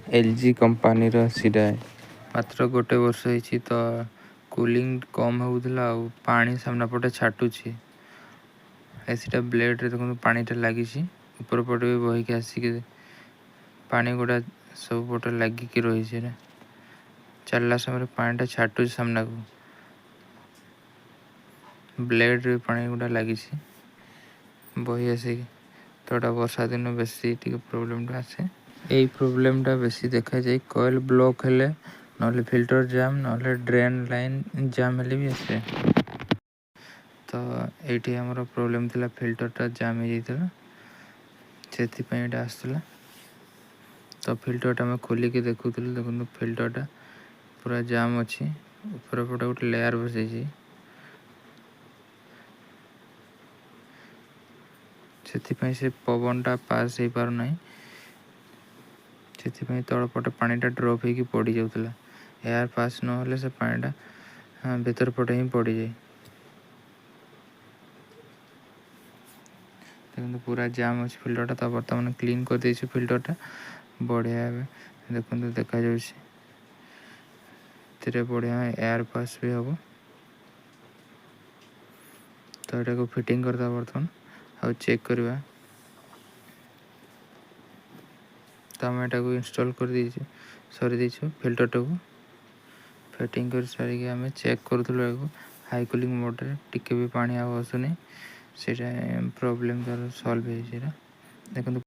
LG company सीटा मात्र गोटे वर्ष होती तो कूलिंग कम होता पानी सामना पटे छाटुची एसीटा ब्लेड रे देखो पानीटा लगी ऊपर पटे भी बहिक आसिक पानी गुड़ा सब पटे लगिक रही चलला समय पानीटा छाटुची सामना को ब्लेड रे पानी गुड़ा लगी बही आसिक तो वर्षा दिन बेसी प्रोब्लेम आसे यही प्रोब्लेमटा बेसी देखा जाए कॉइल ब्लॉक हेले नले फिल्टर जाम नले ड्रेन लाइन जाम हेले भी आसे तो ये आमर प्रोब्लेम थिला फिल्टरटा जाम हो जाता से आसला तो फिल्टरटा मैं खोलिक देखुली देखो फिल्टरटा पूरा जाम अच्छी ऊपर पटे गोटे लेयर बसई से पवनटा पास हो पार ना से तलपटे पानीटा ड्रप हो पड़ जाऊला एयर पास न से पानीटा भीतर पटे ही पड़ जाए देखो पूरा जाम अच्छे फिल्टरटा तो बर्तमान क्लीन कर दे फिल्टरटा बढ़िया देखो देखा बढ़िया एयर पास भी हम तो यहाँ को फिटिंग करदा बर्तमान आ चेक करवा तो आम यहाँ को इंस्टॉल कर दीजिए सरी दीचु फिल्टरटा को फिटिंग कर सारिक आम चेक करूँ हाई कूलिंग मोड टिके भी पानी आसुनी से प्रॉब्लम तार सॉल्व हो देखो